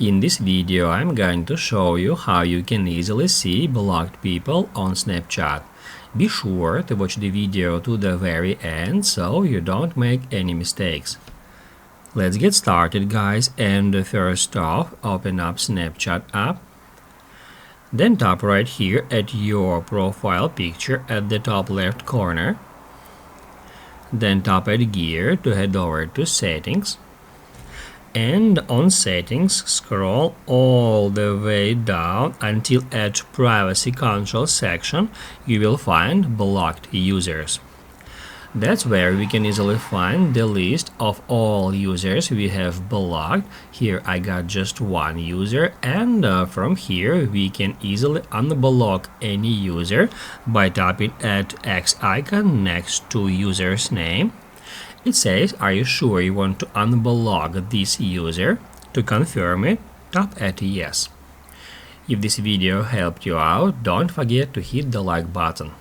In this video, I'm going to show you how you can easily see blocked people on Snapchat. Be sure to watch the video to the very end so you don't make any mistakes. Let's get started, guys, and first off, open up Snapchat app. Then tap right here at your profile picture at the top left corner. Then tap at gear to head over to settings. And on settings, scroll all the way down until at privacy control section you will find blocked users. That's where we can easily find the list of all users we have blocked. Here I got just one user, and from here we can easily unblock any user by tapping at X icon next to user's name. It says, are you sure you want to unblock this user? To confirm it, tap at yes. If this video helped you out, don't forget to hit the like button.